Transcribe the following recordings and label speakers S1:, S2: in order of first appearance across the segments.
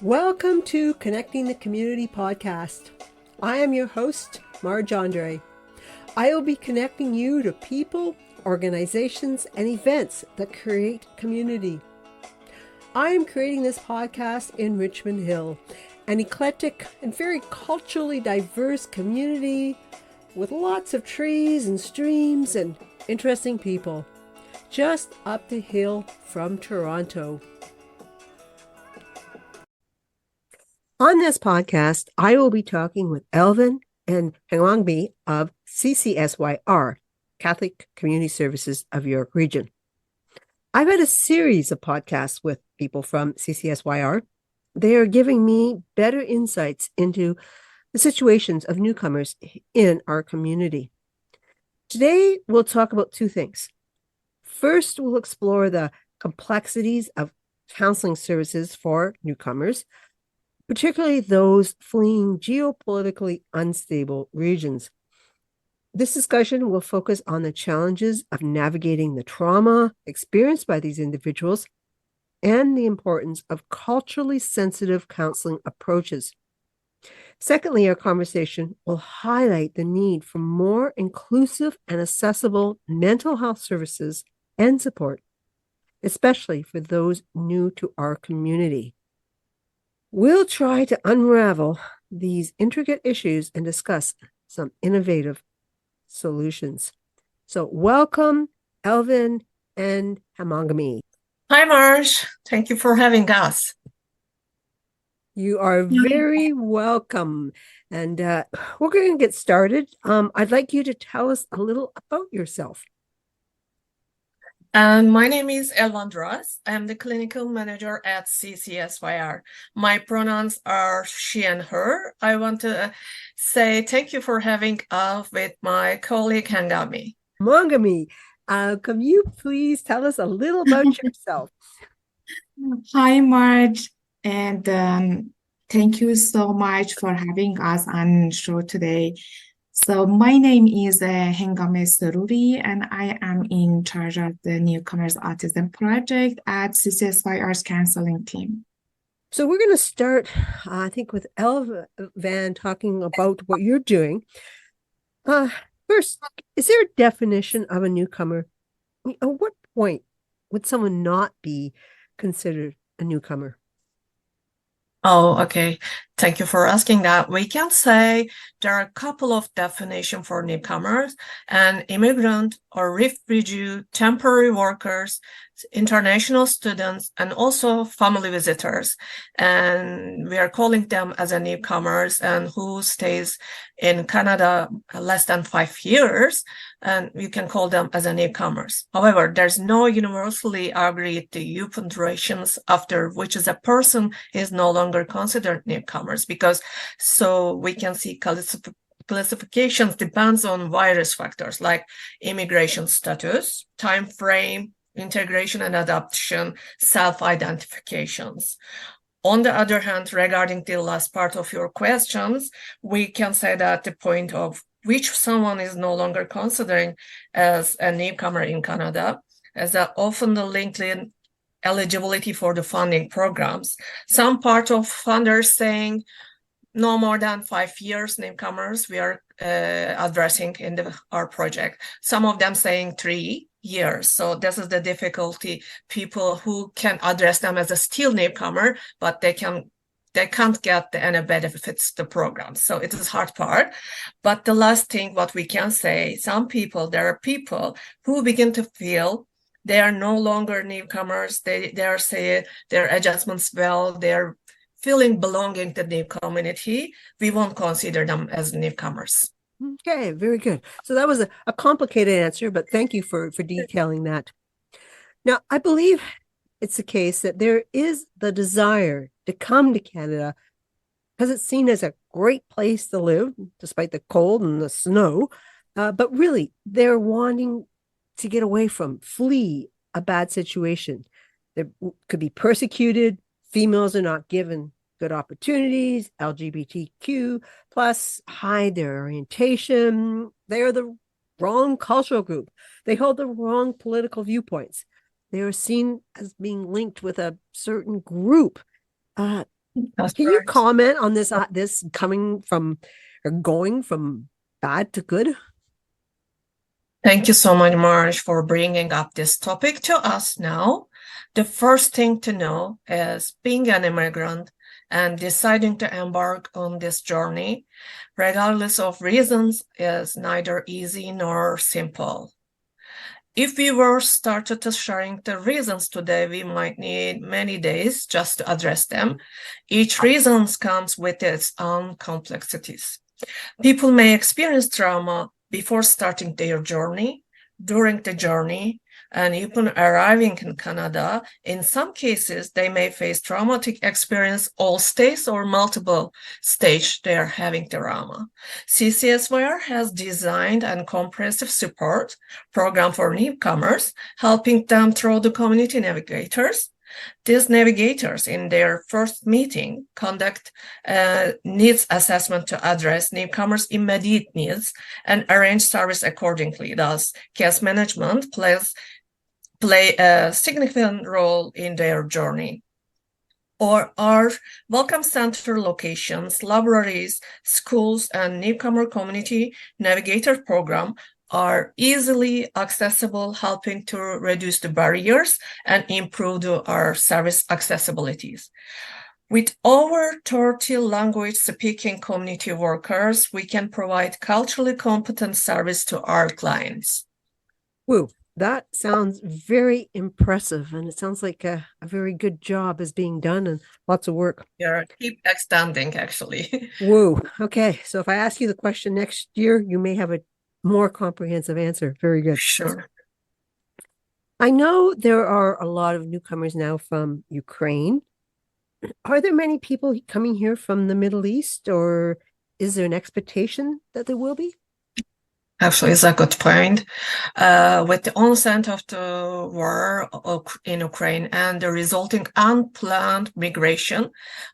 S1: Welcome to Connecting the Community podcast. I am your host, Marge Andre. I will be connecting you to people, organizations, and events that create community. I am creating this podcast in Richmond Hill, an eclectic and very culturally diverse community with lots of trees and streams and interesting people, just up the hill from Toronto. On this podcast, I will be talking with Elvan and Hengameh of CCSYR, Catholic Community Services of York Region. I've had a series of podcasts with people from CCSYR. They are giving me better insights into the situations of newcomers in our community. Today, we'll talk about two things. First, we'll explore the complexities of counseling services for newcomers, particularly those fleeing geopolitically unstable regions. This discussion will focus on the challenges of navigating the trauma experienced by these individuals and the importance of culturally sensitive counseling approaches. Secondly, our conversation will highlight the need for more inclusive and accessible mental health services and support, especially for those new to our community. We'll try to unravel these intricate issues and discuss some innovative solutions. So welcome, Elvan and Hengameh.
S2: Hi, Marge. Thank you for having us.
S1: You are very welcome. And we're going to get started. I'd like you to tell us a little about yourself.
S2: My name is Elvan and I am the clinical manager at CCSYR. My pronouns are she and her. I want to say thank you for having us with my colleague Hengameh.
S1: Hengameh, can you please tell us a little about yourself?
S3: Hi, Marge, and thank you so much for having us on show today. So my name is Hengameh Sururi, and I am in charge of the Newcomers Autism project at CCSYR's counseling team.
S1: So we're going to start, I think, with Elvan talking about what you're doing. First, is there a definition of a newcomer? At what point would someone not be considered a newcomer?
S2: Oh, okay. Thank you for asking that. We can say there are a couple of definitions for newcomers: an immigrant or refugee, temporary workers, international students, and also family visitors. And we are calling them as a newcomers and who stays in Canada less than 5 years, and you can call them as a newcomers. However, there's no universally agreed youth durations after which is a person is no longer considered newcomers, because so we can see classifications depends on various factors like immigration status, time frame, integration and adoption, self-identifications. On the other hand, regarding the last part of your questions, we can say that the point of which someone is no longer considering as a newcomer in Canada, as often the linked in eligibility for the funding programs. Some part of funders saying no more than 5 years newcomers we are addressing in our project. Some of them saying 3 years. So this is the difficulty. People who can address them as a still newcomer, but they can't get any benefits the program. So it is hard part. But the last thing what we can say, there are people who begin to feel they are no longer newcomers. They are saying their adjustments well, they're feeling belonging to the community. We won't consider them as newcomers.
S1: Okay, very good. So that was a complicated answer, but thank you for detailing that. Now, I believe it's the case that there is the desire to come to Canada because it's seen as a great place to live, despite the cold and the snow. But really, they're wanting to get away from, flee a bad situation. They could be persecuted. Females are not given good opportunities. LGBTQ plus hide their orientation. They are the wrong cultural group. They hold the wrong political viewpoints. They are seen as being linked with a certain group.
S2: That's
S1: Can you
S2: right.
S1: comment on this coming from or going from bad to good?
S2: Thank you so much, Marge, for bringing up this topic to us now. The first thing to know is being an immigrant and deciding to embark on this journey, regardless of reasons, is neither easy nor simple. If we were started to sharing the reasons today, we might need many days just to address them. Each reason comes with its own complexities. People may experience trauma before starting their journey, during the journey, and even arriving in Canada. In some cases, they may face traumatic experience all stages or multiple stages they are having trauma. CCSYR has designed a comprehensive support program for newcomers, helping them through the community navigators. These navigators, in their first meeting, conduct a needs assessment to address newcomers' immediate needs and arrange service accordingly. Thus, case management play a significant role in their journey. Or our welcome center locations, libraries, schools, and newcomer community navigator program are easily accessible, helping to reduce the barriers and improve our service accessibilities. With over 30 language-speaking community workers, we can provide culturally competent service to our clients.
S1: Woo, that sounds very impressive, and it sounds like a very good job is being done and lots of work.
S2: Yeah, keep extending, actually.
S1: Woo. Okay, so if I ask you the question next year, you may have a more comprehensive answer. Very good.
S2: Sure.
S1: I know there are a lot of newcomers now from Ukraine. Are there many people coming here from the Middle East, or is there an expectation that there will be?
S2: Actually, it's a good point. With the onset of the war in Ukraine and the resulting unplanned migration,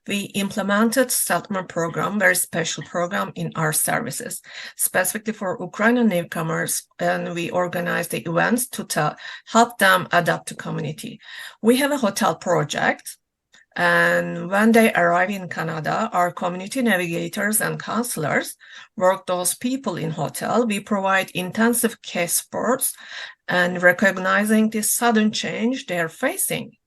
S2: we implemented settlement program, very special program in our services, specifically for Ukrainian newcomers, and we organized the events to help them adapt to community. We have a hotel project. And when they arrive in Canada, our community navigators and counselors work those people in hotel. We provide intensive case supports and recognizing the sudden change they're facing.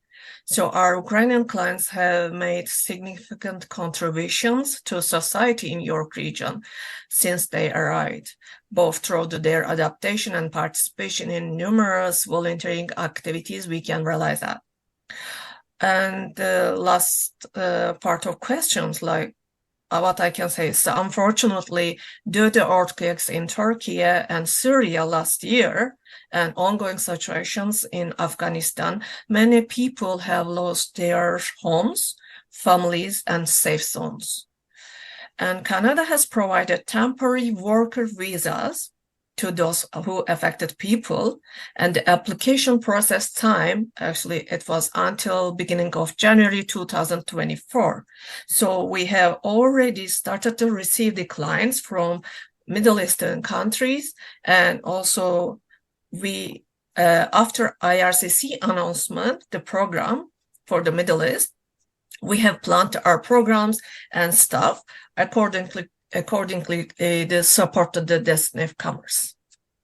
S2: So our Ukrainian clients have made significant contributions to society in York region since they arrived, both through their adaptation and participation in numerous volunteering activities. We can realize that. And the last part of questions, like what I can say is, unfortunately, due to earthquakes in Turkey and Syria last year and ongoing situations in Afghanistan, many people have lost their homes, families, and safe zones. And Canada has provided temporary worker visas to those who affected people, and the application process time, actually, it was until beginning of January 2024. So we have already started to receive the clients from Middle Eastern countries, and also we, after IRCC announcement, the program for the Middle East, we have planned our programs and staff accordingly, they supported the newcomers.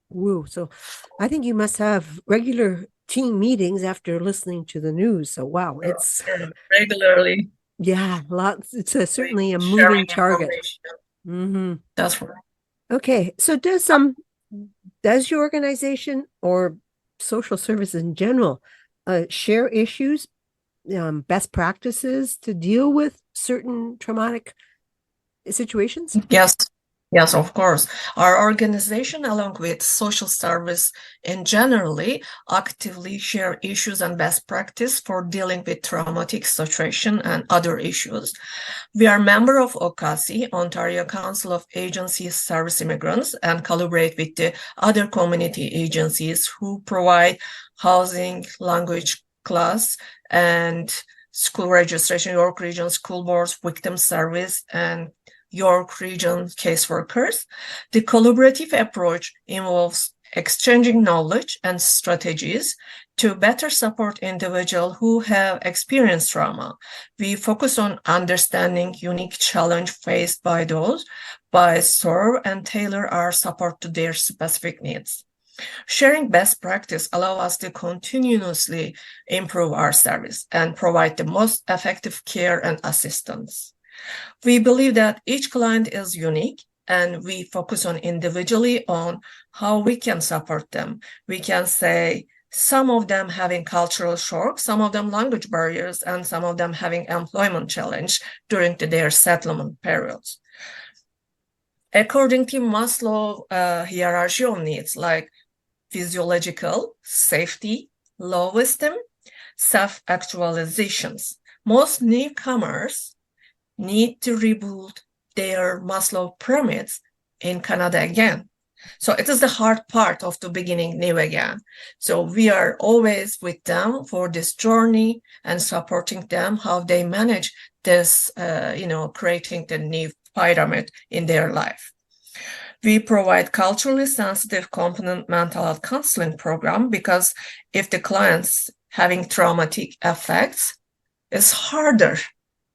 S1: Woo. So I think you must have regular team meetings after listening to the news. So wow, it's
S2: regularly.
S1: Yeah, lots. It's certainly a moving target.
S2: Mm-hmm. That's right.
S1: Okay, so does your organization or social services in general share issues, best practices to deal with certain traumatic situations?
S2: Yes, of course. Our organization, along with social service in generally, actively share issues and best practice for dealing with traumatic situation and other issues. We are member of OCASI, Ontario Council of Agencies Service Immigrants, and collaborate with the other community agencies who provide housing, language class, and school registration, York Region School Boards, Victim Service, and York Region caseworkers. The collaborative approach involves exchanging knowledge and strategies to better support individuals who have experienced trauma. We focus on understanding unique challenge faced by those, by serve and tailor our support to their specific needs. Sharing best practice allows us to continuously improve our service and provide the most effective care and assistance. We believe that each client is unique, and we focus on individually on how we can support them. We can say some of them having cultural shock, some of them language barriers, and some of them having employment challenge during their settlement periods. According to Maslow hierarchy of needs, like physiological, safety, low esteem, self-actualizations, most newcomers need to rebuild their Maslow pyramids in Canada again. So it is the hard part of the beginning new again. So we are always with them for this journey and supporting them how they manage this, creating the new pyramid in their life. We provide culturally sensitive component mental health counseling program because if the client's having traumatic effects, it's harder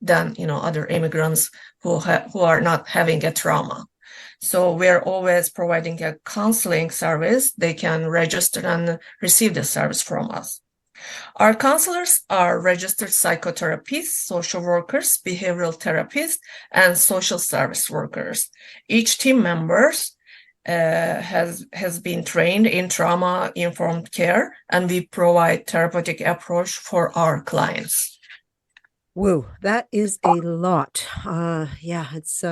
S2: than other immigrants who are not having a trauma. So we're always providing a counseling service. They can register and receive the service from us. Our counselors are registered psychotherapists, social workers, behavioral therapists, and social service workers. Each team members has been trained in trauma-informed care, and we provide therapeutic approach for our clients.
S1: Whoa, that is a lot. It's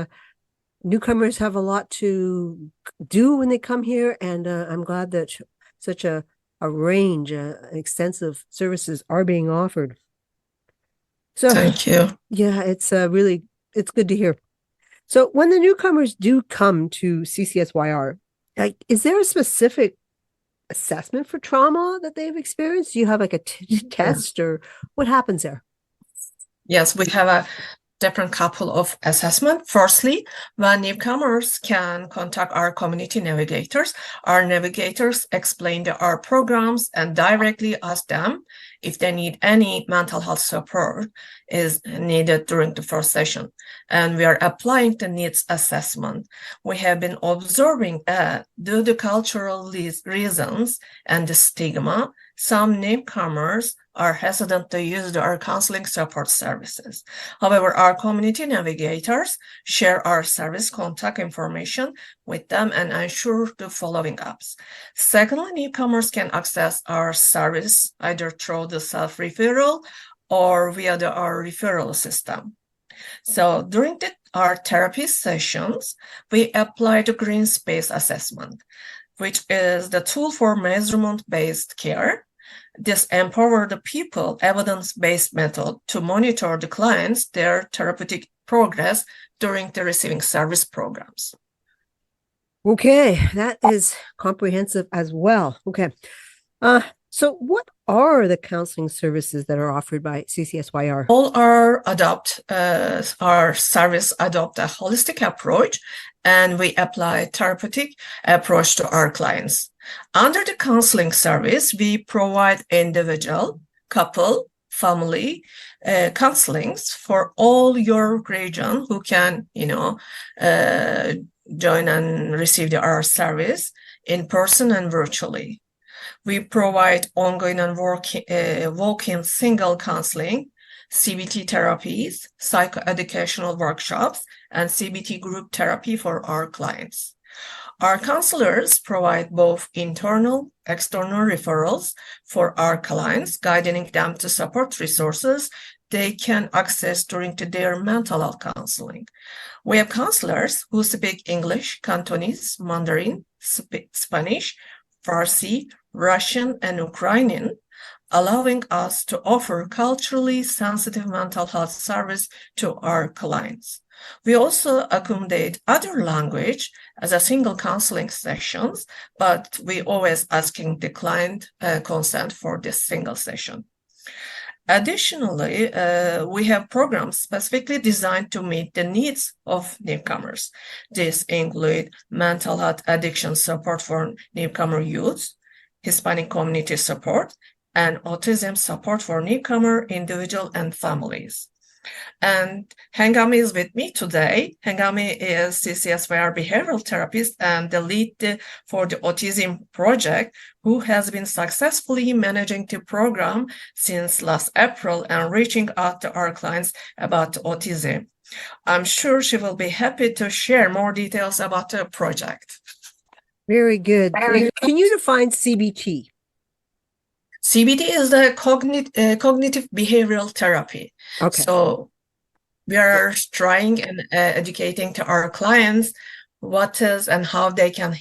S1: newcomers have a lot to do when they come here, and I'm glad that such a range, extensive services are being offered. So
S2: thank you.
S1: Yeah, it's good to hear. So when the newcomers do come to CCSYR, is there a specific assessment for trauma that they've experienced? Do you have like a test, or what happens there?
S2: Yes, we have a different couple of assessments. Firstly, when newcomers can contact our community navigators, our navigators explain our programs and directly ask them if they need any mental health support is needed during the first session. And we are applying the needs assessment. We have been observing due to cultural reasons and the stigma, some newcomers are hesitant to use our counseling support services. However, our community navigators share our service contact information with them and ensure the following ups. Secondly, newcomers can access our service either through the self-referral or via our referral system. So during our therapy sessions, we apply the green space assessment, which is the tool for measurement-based care. This empowers the people evidence-based method to monitor the clients, their therapeutic progress during the receiving service programs.
S1: Okay, that is comprehensive as well. Okay. So what are the counseling services that are offered by CCSYR?
S2: All our service adopt a holistic approach, and we apply therapeutic approach to our clients. Under the counseling service, we provide individual, couple, family counselings for all your region who can, join and receive our service in person and virtually. We provide ongoing and walk-in single counseling, CBT therapies, psychoeducational workshops, and CBT group therapy for our clients. Our counselors provide both internal, external referrals for our clients, guiding them to support resources they can access during their mental health counseling. We have counselors who speak English, Cantonese, Mandarin, Spanish, Farsi, Russian, and Ukrainian, allowing us to offer culturally sensitive mental health service to our clients. We also accommodate other language as a single counseling sessions, but we always asking the client consent for this single session. Additionally, we have programs specifically designed to meet the needs of newcomers. These include mental health addiction support for newcomer youth, Hispanic community support, and autism support for newcomer individuals and families. And Hengameh is with me today. Hengameh is CCSYR behavioral therapist and the lead for the Autism project, who has been successfully managing the program since last April and reaching out to our clients about autism. I'm sure she will be happy to share more details about the project.
S1: Very good. Can you define CBT?
S2: CBT is the cognitive behavioral therapy.
S1: Okay.
S2: So we are trying and educating to our clients what is and how they can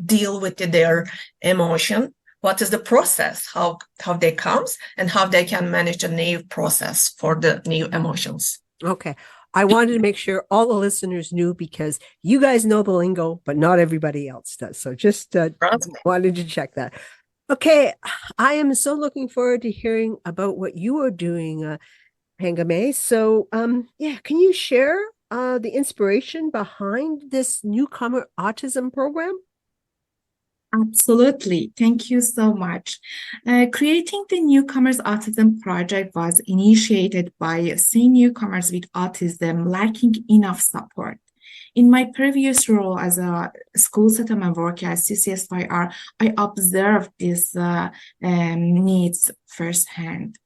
S2: deal with their emotion, what is the process, how they comes, and how they can manage the new process for the new emotions.
S1: Okay. I wanted to make sure all the listeners knew, because you guys know the lingo, but not everybody else does. So just wanted to check that. Okay. I am so looking forward to hearing about what you are doing, Hengameh. So, can you share the inspiration behind this newcomer autism program?
S3: Absolutely. Thank you so much. Creating the Newcomers Autism Project was initiated by seeing newcomers with autism lacking enough support. In my previous role as a school settlement worker at CCSYR, I observed these needs firsthand.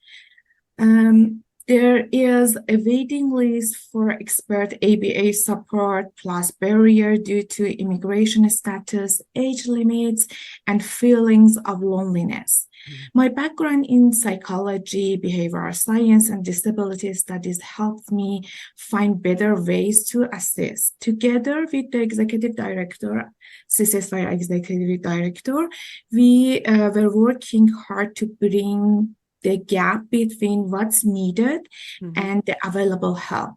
S3: There is a waiting list for expert ABA support, plus barrier due to immigration status, age limits, and feelings of loneliness. My background in psychology, behavioral science, and disability studies helped me find better ways to assist. Together with the executive director, CCSYR executive director, we were working hard to bring the gap between what's needed and the available help.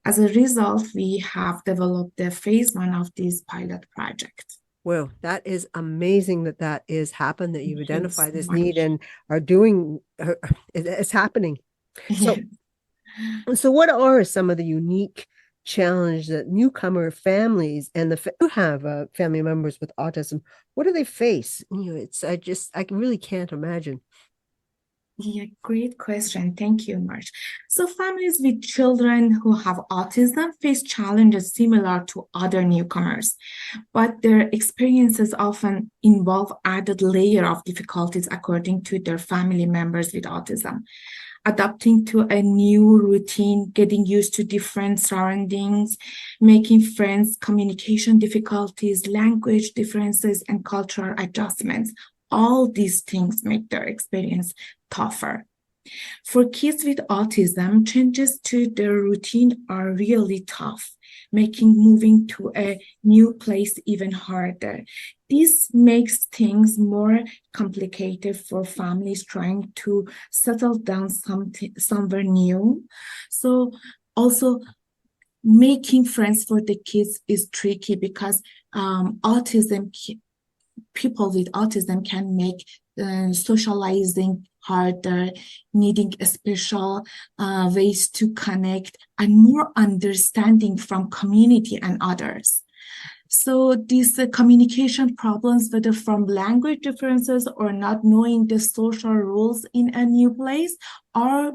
S3: As a result, we have developed the phase 1 of this pilot project.
S1: Well, that is amazing that is happened, that you've identified this need and are doing, it's happening. So what are some of the unique challenges that newcomer families and who have family members with autism, what do they face? I really can't imagine.
S3: Yeah, great question. Thank you, Marge. So families with children who have autism face challenges similar to other newcomers, but their experiences often involve added layer of difficulties according to their family members with autism. Adapting to a new routine, getting used to different surroundings, making friends, communication difficulties, language differences, and cultural adjustments. All these things make their experience tougher. For kids with autism, changes to their routine are really tough, making moving to a new place even harder. This makes things more complicated for families trying to settle down somewhere new. So also making friends for the kids is tricky because people with autism can make socializing harder, needing special ways to connect and more understanding from community and others. So these communication problems, whether from language differences or not knowing the social rules in a new place, are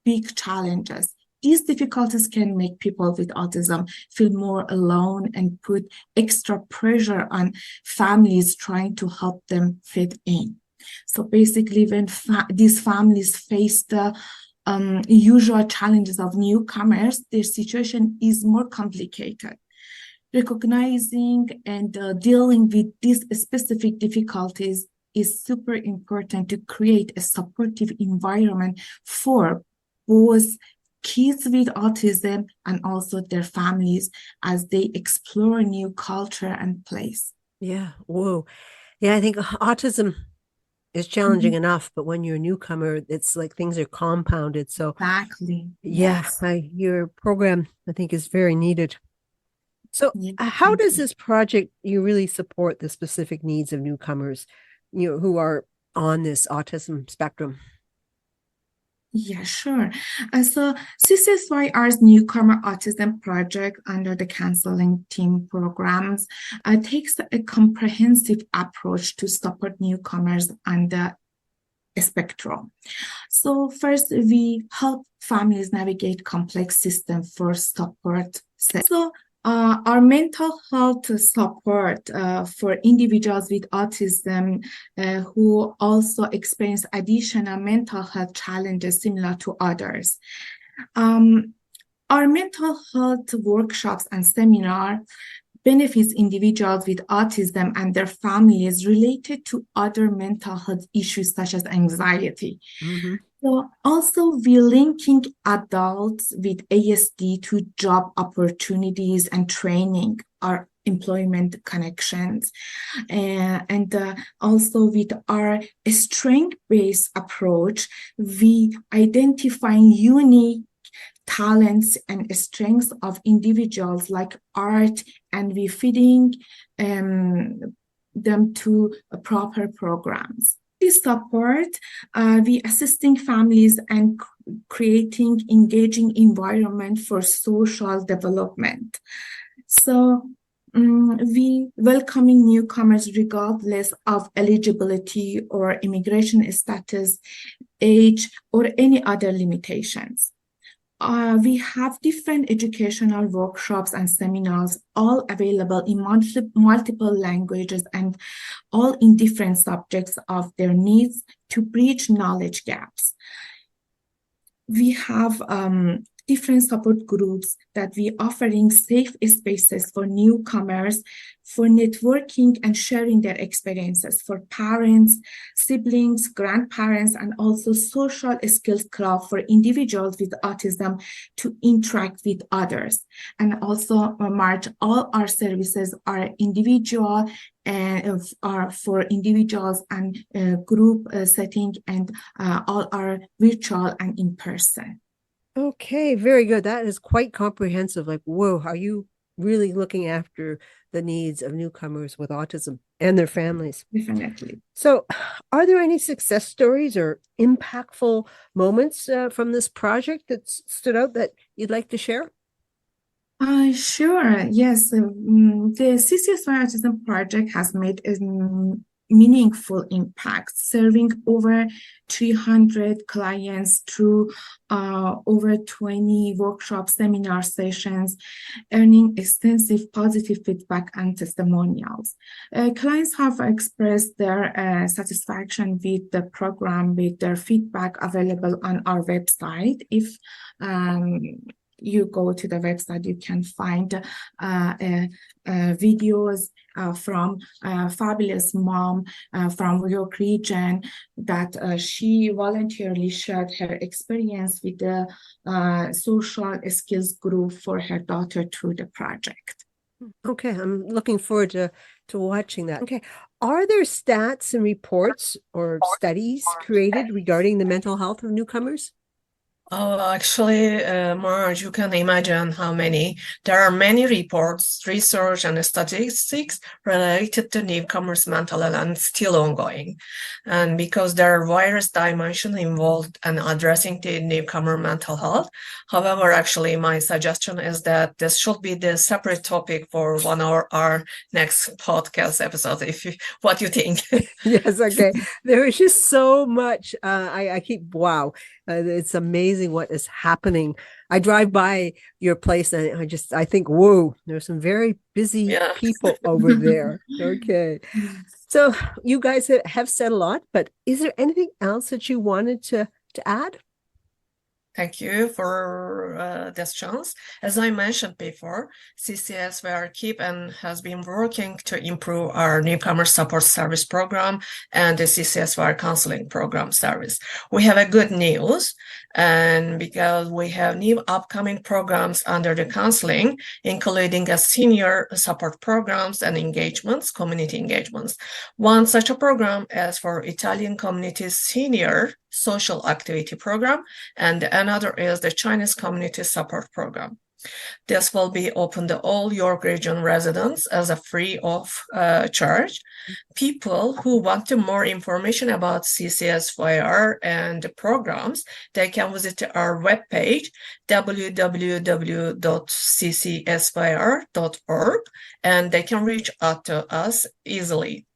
S3: big challenges. These difficulties can make people with autism feel more alone and put extra pressure on families trying to help them fit in. So basically, when these families face the usual challenges of newcomers, their situation is more complicated. Recognizing and dealing with these specific difficulties is super important to create a supportive environment for both kids with autism and also their families as they explore new culture and place.
S1: Yeah. Whoa. Yeah, I think autism is challenging enough, but when you're a newcomer, it's like things are compounded. So
S3: exactly.
S1: Yeah,
S3: Yes.
S1: Your program, I think, is very needed. So how does this project really support the specific needs of newcomers, who are on this autism spectrum?
S3: Yeah, sure. So CCSYR's Newcomer Autism Project under the Counselling Team programs takes a comprehensive approach to support newcomers on the spectrum. So first, we help families navigate complex systems for support. So our mental health support for individuals with autism who also experience additional mental health challenges similar to others. Our mental health workshops and seminars benefits individuals with autism and their families related to other mental health issues such as anxiety.
S1: Mm-hmm.
S3: So also we're linking adults with ASD to job opportunities and training or employment connections. And also with our strength-based approach, we identifying unique talents and strengths of individuals like art, and we feeding them to proper programs. This support, we assisting families and creating engaging environment for social development. So we welcoming newcomers regardless of eligibility or immigration status, age, or any other limitations. We have different educational workshops and seminars, all available in multiple languages and all in different subjects of their needs to bridge knowledge gaps. We have different support groups that we offering safe spaces for newcomers for networking and sharing their experiences for parents, siblings, grandparents, and also social skills club for individuals with autism to interact with others. And also, March, all our services are individual and are for individuals and group setting, and all are virtual and in person.
S1: Okay, very good. That is quite comprehensive. Like, whoa, are you really looking after the needs of newcomers with autism and their families?
S3: Definitely.
S1: So, are there any success stories or impactful moments from this project that stood out that you'd like to share?
S3: Sure. Yes. The CCSYR Autism Project has made a meaningful impact, serving over 300 clients through over 20 workshop seminar sessions, earning extensive positive feedback and testimonials. Clients have expressed their satisfaction with the program with their feedback available on our website. If you go to the website, you can find videos from a fabulous mom from York region that she voluntarily shared her experience with the social skills group for her daughter through the project.
S1: Okay, I'm looking forward to watching that. Okay, are there stats and reports or studies created regarding the mental health of newcomers?
S2: Oh, actually, Marge, you can imagine how many. There are many reports, research, and statistics related to newcomers' mental health and still ongoing. And because there are various dimensions involved in addressing the newcomer mental health. However, actually, my suggestion is that this should be the separate topic for one of our next podcast episodes. What you think?
S1: Yes, okay. There is just so much. I keep, wow. It's amazing what is happening. I drive by your place and I think, whoa, there's some very busy people over there. Okay. So you guys have said a lot, but is there anything else that you wanted to add?
S2: Thank you for this chance. As I mentioned before, CCSYR keep and has been working to improve our newcomer support service program and the CCSYR counseling program service. We have a good news, and because we have new upcoming programs under the counseling, including a senior support programs and engagements, community engagements. One such a program is for Italian communities senior social activity program, and another is the Chinese community support program. This will be open to all York Region residents as a free of charge. People who want to more information about CCSYR and the programs, they can visit our webpage, www.ccsyr.org, and they can reach out to us easily.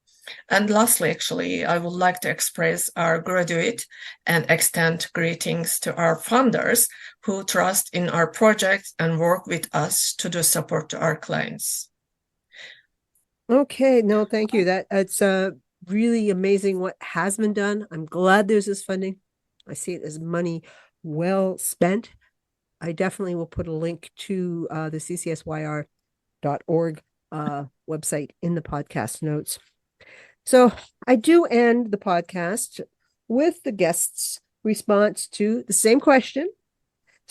S2: And lastly, actually, I would like to express our gratitude and extend greetings to our funders who trust in our project and work with us to do support to our clients.
S1: Okay, no, thank you. It's really amazing what has been done. I'm glad there's this funding. I see it as money well spent. I definitely will put a link to the CCSYR.org website in the podcast notes. So I do end the podcast with the guest's response to the same question.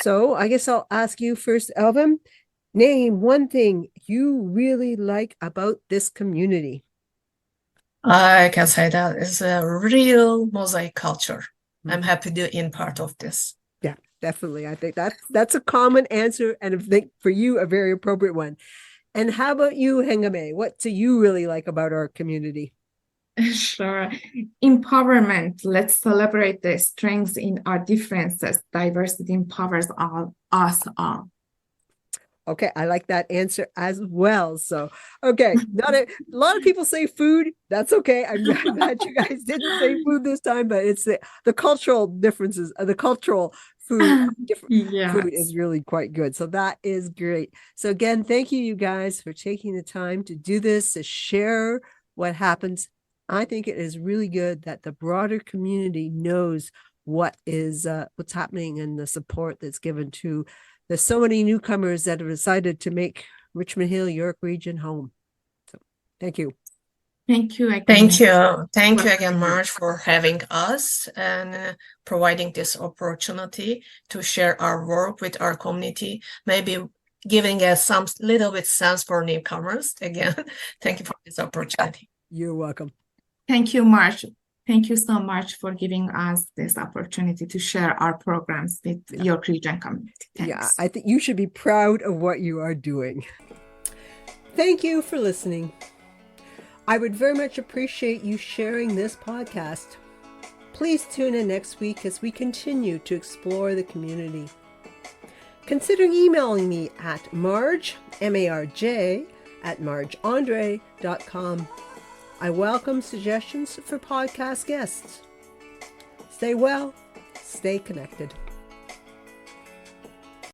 S1: So I guess I'll ask you first, Elvan. Name one thing you really like about this community.
S2: I can say that is a real mosaic culture. I'm happy to be in part of this.
S1: Yeah, definitely. I think that's a common answer, and I think for you a very appropriate one. And how about you, Hengameh? What do you really like about our community?
S3: Sure. Empowerment. Let's celebrate the strengths in our differences. Diversity empowers us all.
S1: Okay, I like that answer as well. So, okay, not a lot of people say food. That's okay. I'm glad you guys didn't say food this time, but it's the cultural differences. The cultural food is really quite good. So that is great. So again, thank you guys for taking the time to do this, to share what happens. I think it is really good that the broader community knows what is what's happening and the support that's given to. There's so many newcomers that have decided to make Richmond Hill, York Region home. So thank you.
S3: Thank you again.
S2: Thank you. Thank you again, Marge, for having us and providing this opportunity to share our work with our community, maybe giving us some little bit sense for newcomers. Again, thank you for this opportunity.
S1: You're welcome.
S3: Thank you, Marge. Thank you so much for giving us this opportunity to share our programs with York Region community. Thanks.
S1: Yeah, I think you should be proud of what you are doing. Thank you for listening. I would very much appreciate you sharing this podcast. Please tune in next week as we continue to explore the community. Consider emailing me at Marge, M-A-R-J, @margeandre.com. I welcome suggestions for podcast guests. Stay well, stay connected.